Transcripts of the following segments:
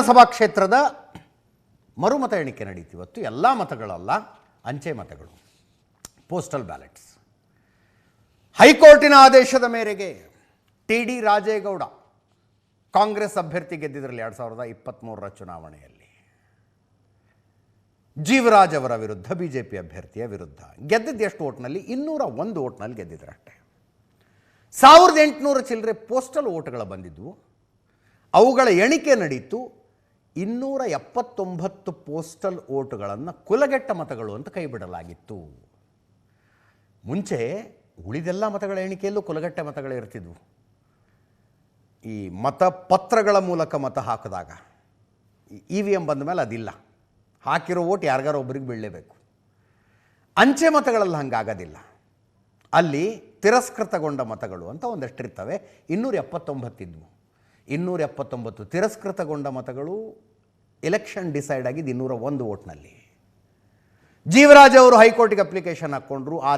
ಸಭಾ ಕ್ಷೇತ್ರದ ಮರುಮತ ಎಣಿಕೆ ನಡೆಯಿತು ಇವತ್ತು. ಎಲ್ಲ ಮತಗಳಲ್ಲ, ಅಂಚೆ ಮತಗಳು, ಪೋಸ್ಟಲ್ ಬ್ಯಾಲೆಟ್ಸ್. ಹೈಕೋರ್ಟಿನ ಆದೇಶದ ಮೇರೆಗೆ ಟಿ.ಡಿ. ರಾಜೇಗೌಡ ಕಾಂಗ್ರೆಸ್ ಅಭ್ಯರ್ಥಿ ಗೆದ್ದಿದ್ರಲ್ಲಿ 2023ರ ಚುನಾವಣೆಯಲ್ಲಿ ಜೀವರಾಜ್ ಅವರ ವಿರುದ್ಧ ಬಿಜೆಪಿ ಅಭ್ಯರ್ಥಿಯ ವಿರುದ್ಧ ಗೆದ್ದಿದ್ದು ಎಷ್ಟು ಓಟ್ನಲ್ಲಿ? 201 ಓಟ್ನಲ್ಲಿ ಗೆದ್ದಿದ್ರು ಅಷ್ಟೇ. 1800 ಚಿಲ್ಲರೆ ಪೋಸ್ಟಲ್ ಓಟ್ಗಳು ಬಂದಿದ್ವು. ಅವುಗಳ ಎಣಿಕೆ ನಡೀತು. 279 ಪೋಸ್ಟಲ್ ಓಟುಗಳನ್ನು ಕುಲಗೆಟ್ಟ ಮತಗಳು ಅಂತ ಕೈ ಬಿಡಲಾಗಿತ್ತು. ಮುಂಚೆ ಉಳಿದೆಲ್ಲ ಮತಗಳ ಎಣಿಕೆಯಲ್ಲೂ ಕುಲಗೆಟ್ಟ ಮತಗಳು ಇರ್ತಿದ್ವು. ಈ ಮತಪತ್ರಗಳ ಮೂಲಕ ಮತ ಹಾಕಿದಾಗ EVM ಬಂದ ಮೇಲೆ ಅದಿಲ್ಲ. ಹಾಕಿರೋ ಓಟ್ ಯಾರಿಗಾರೋ ಒಬ್ಬರಿಗೆ ಬೀಳಲೇಬೇಕು. ಅಂಚೆ ಮತಗಳಲ್ಲಿ ಹಂಗಾಗೋದಿಲ್ಲ. ಅಲ್ಲಿ ತಿರಸ್ಕೃತಗೊಂಡ ಮತಗಳು ಅಂತ ಒಂದಷ್ಟಿರ್ತವೆ. 279 ಇದ್ವು. 279 ತಿರಸ್ಕೃತಗೊಂಡ ಮತಗಳು ಎಲೆಕ್ಷನ್ ಡಿಸೈಡ್ ಆಗಿದ್ದು 201 ಓಟ್ನಲ್ಲಿ. ಜೀವರಾಜ್ ಅವರು ಹೈಕೋರ್ಟಿಗೆ ಅಪ್ಲಿಕೇಶನ್ ಹಾಕ್ಕೊಂಡ್ರು. ಆ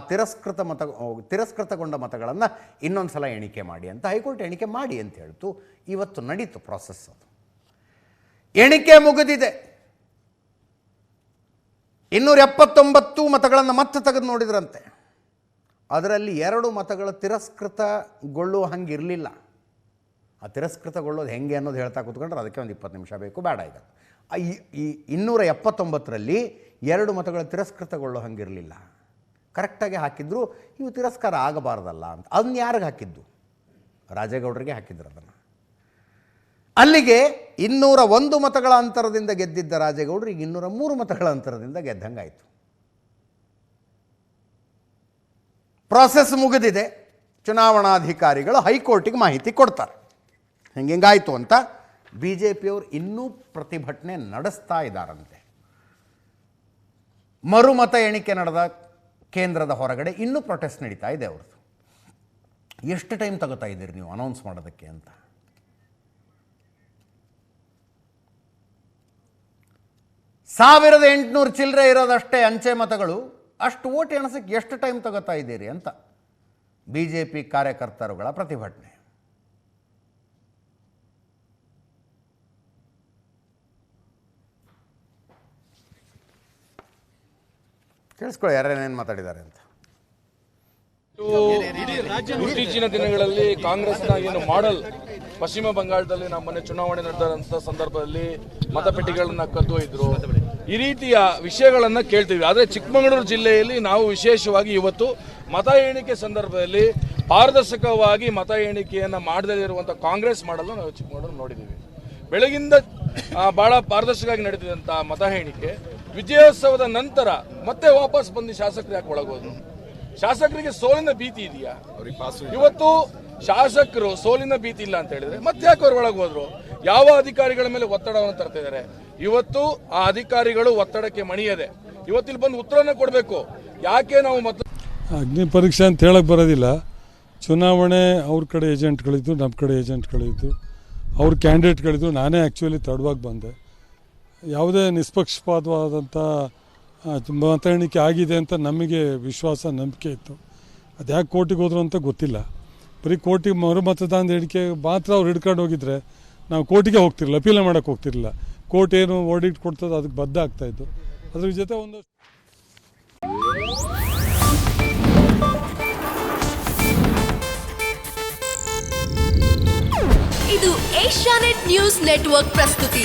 ತಿರಸ್ಕೃತಗೊಂಡ ಮತಗಳನ್ನು ಇನ್ನೊಂದು ಸಲ ಎಣಿಕೆ ಮಾಡಿ ಅಂತ ಹೈಕೋರ್ಟ್ ಎಣಿಕೆ ಮಾಡಿ ಅಂತ ಹೇಳ್ತು. ಇವತ್ತು ನಡೀತು ಪ್ರಾಸೆಸ್. ಅದು ಎಣಿಕೆ ಮುಗಿದಿದೆ. 279 ಮತಗಳನ್ನು ಮತ್ತೆ ತೆಗೆದು ನೋಡಿದ್ರಂತೆ. ಅದರಲ್ಲಿ 2 ಮತಗಳು ತಿರಸ್ಕೃತಗೊಳ್ಳುವ ಹಂಗಿರಲಿಲ್ಲ. ಆ ತಿರಸ್ಕೃತಗೊಳ್ಳೋದು ಹೆಂಗೆ ಅನ್ನೋದು ಹೇಳ್ತಾ ಕೂತ್ಕೊಂಡ್ರೆ ಅದಕ್ಕೆ ಒಂದು 20 ನಿಮಿಷ ಬೇಕು, ಬೇಡ. ಈಗ ಈ 279ರಲ್ಲಿ 2 ಮತಗಳು ತಿರಸ್ಕೃತಗೊಳ್ಳೋ ಹಂಗಿರಲಿಲ್ಲ. ಕರೆಕ್ಟಾಗಿ ಹಾಕಿದ್ರು. ಇವು ತಿರಸ್ಕಾರ ಆಗಬಾರ್ದಲ್ಲ ಅಂತ. ಅದನ್ನ ಯಾರಿಗೆ ಹಾಕಿದ್ದು? ರಾಜೇಗೌಡರಿಗೆ ಹಾಕಿದ್ರು ಅದನ್ನು. ಅಲ್ಲಿಗೆ 201 ಮತಗಳ ಅಂತರದಿಂದ ಗೆದ್ದಿದ್ದ ರಾಜೇಗೌಡರು ಈಗ 203 ಮತಗಳ ಅಂತರದಿಂದ ಗೆದ್ದಂಗಾಯಿತು. ಪ್ರಾಸೆಸ್ ಮುಗಿದಿದೆ. ಚುನಾವಣಾಧಿಕಾರಿಗಳು ಹೈಕೋರ್ಟಿಗೆ ಮಾಹಿತಿ ಕೊಡ್ತಾರೆ ಹೆಂಗಾಯಿತು ಅಂತ. BJPಯವರು ಇನ್ನೂ ಪ್ರತಿಭಟನೆ ನಡೆಸ್ತಾ ಇದ್ದಾರಂತೆ. ಮರುಮತ ಎಣಿಕೆ ನಡೆದ ಕೇಂದ್ರದ ಹೊರಗಡೆ ಇನ್ನೂ ಪ್ರೊಟೆಸ್ಟ್ ನಡೀತಾ ಇದೆ ಅವ್ರದ್ದು. ಎಷ್ಟು ಟೈಮ್ ತಗೋತಾ ಇದ್ದೀರಿ ನೀವು ಅನೌನ್ಸ್ ಮಾಡೋದಕ್ಕೆ ಅಂತ. ಸಾವಿರದ 800 ಚಿಲ್ಲರೆ ಇರೋದಷ್ಟೇ ಅಂಚೆ ಮತಗಳು. ಅಷ್ಟು ಓಟ್ ಎಣಸಕ್ಕೆ ಎಷ್ಟು ಟೈಮ್ ತಗೋತಾ ಇದ್ದೀರಿ ಅಂತ BJP ಕಾರ್ಯಕರ್ತರುಗಳ ಪ್ರತಿಭಟನೆ. ಕೇಳಿಸ್ಕೊಳ್ಳಿ ಯಾರೇನೇನು ಮಾತಾಡಿದ್ದಾರೆ ಅಂತ. ಇತ್ತೀಚಿನ ದಿನಗಳಲ್ಲಿ ಕಾಂಗ್ರೆಸ್ನ ಏನು ಮಾಡೆಲ್ ಪಶ್ಚಿಮ ಬಂಗಾಳದಲ್ಲಿ ನಮ್ಮನೆ ಚುನಾವಣೆ ನಡೆದಂತ ಸಂದರ್ಭದಲ್ಲಿ ಮತಪೆಟ್ಟಿಗಳನ್ನ ಕದ್ದೊಯ್ದ್ರು, ಈ ರೀತಿಯ ವಿಷಯಗಳನ್ನ ಕೇಳ್ತೀವಿ. ಆದರೆ ಚಿಕ್ಕಮಗಳೂರು ಜಿಲ್ಲೆಯಲ್ಲಿ ನಾವು ವಿಶೇಷವಾಗಿ ಇವತ್ತು ಮತ ಎಣಿಕೆ ಸಂದರ್ಭದಲ್ಲಿ ಪಾರದರ್ಶಕವಾಗಿ ಮತ ಎಣಿಕೆಯನ್ನ ಮಾಡದೇ ಇರುವಂತಹ ಕಾಂಗ್ರೆಸ್ ಮಾಡಲ್ ನಾವು ಚಿಕ್ಕಮಗಳೂರು ನೋಡಿದ್ದೀವಿ. ಬೆಳಗಿಂದ ಬಹಳ ಪಾರದರ್ಶಕವಾಗಿ ನಡೆದಿದ್ದಂತಹ ಮತ ಎಣಿಕೆ ವಿಜಯೋತ್ಸವದ ನಂತರ ಮತ್ತೆ ವಾಪಸ್ ಬಂದು ಶಾಸಕರು ಯಾಕೆ ಒಳಗೋದ್ರು? ಶಾಸಕರಿಗೆ ಸೋಲಿನ ಭೀತಿ ಇದೆಯಾ? ಇವತ್ತು ಶಾಸಕರು ಸೋಲಿನ ಭೀತಿ ಇಲ್ಲ ಅಂತ ಹೇಳಿದ್ರೆ ಮತ್ತೆ ಯಾಕೆ ಅವ್ರು ಒಳಗೆ ಹೋದ್ರು? ಯಾವ ಅಧಿಕಾರಿಗಳ ಮೇಲೆ ಒತ್ತಡವನ್ನು ತರ್ತಾ ಇದ್ದಾರೆ? ಇವತ್ತು ಆ ಅಧಿಕಾರಿಗಳು ಒತ್ತಡಕ್ಕೆ ಮಣಿಯದೆ ಇವತ್ತಿಲ್ಲಿ ಬಂದು ಉತ್ತರನ ಕೊಡಬೇಕು. ಯಾಕೆ ನಾವು ಅಗ್ನಿ ಪರೀಕ್ಷೆ ಅಂತ ಹೇಳಕ್ ಬರೋದಿಲ್ಲ. ಚುನಾವಣೆ ಅವ್ರ ಕಡೆ ಏಜೆಂಟ್ಗಳಿದ್ದು, ನಮ್ಮ ಕಡೆ ಏಜೆಂಟ್ಗಳಿದ್ದು, ಅವ್ರ ಕ್ಯಾಂಡಿಡೇಟ್ಗಳಿದ್ದು. ನಾನೇ ಆ್ಯಕ್ಚುಲಿ ತಡವಾಗಿ ಬಂದೆ. ಯಾವುದೇ ನಿಷ್ಪಕ್ಷಪಾತವಾದಂಥ ಮತ ಎಣಿಕೆ ಆಗಿದೆ ಅಂತ ನಮಗೆ ವಿಶ್ವಾಸ, ನಂಬಿಕೆ ಇತ್ತು. ಅದು ಯಾಕೆ ಕೋರ್ಟಿಗೆ ಹೋದ್ರು ಅಂತ ಗೊತ್ತಿಲ್ಲ. ಬರೀ ಕೋರ್ಟಿಗೆ ಮರು ಮತದಾನದ ಎಣಿಕೆ ಮಾತ್ರ ಅವ್ರು ಹಿಡ್ಕೊಂಡು ಹೋಗಿದ್ರೆ ನಾವು ಕೋರ್ಟಿಗೆ ಹೋಗ್ತಿರಲಿಲ್ಲ, ಅಪೀಲ್ ಮಾಡೋಕ್ಕೆ ಹೋಗ್ತಿರಲಿಲ್ಲ. ಕೋರ್ಟ್ ಏನು ವರ್ಡಿಕ್ಟ್ ಕೊಡ್ತದೆ ಅದಕ್ಕೆ ಬದ್ಧ ಆಗ್ತಾಯಿತ್ತು. ಅದ್ರ ಜೊತೆ ಒಂದು ಇದು ಏಷ್ಯಾನೆಟ್ ನ್ಯೂಸ್ ನೆಟ್ವರ್ಕ್ ಪ್ರಸ್ತುತಿ.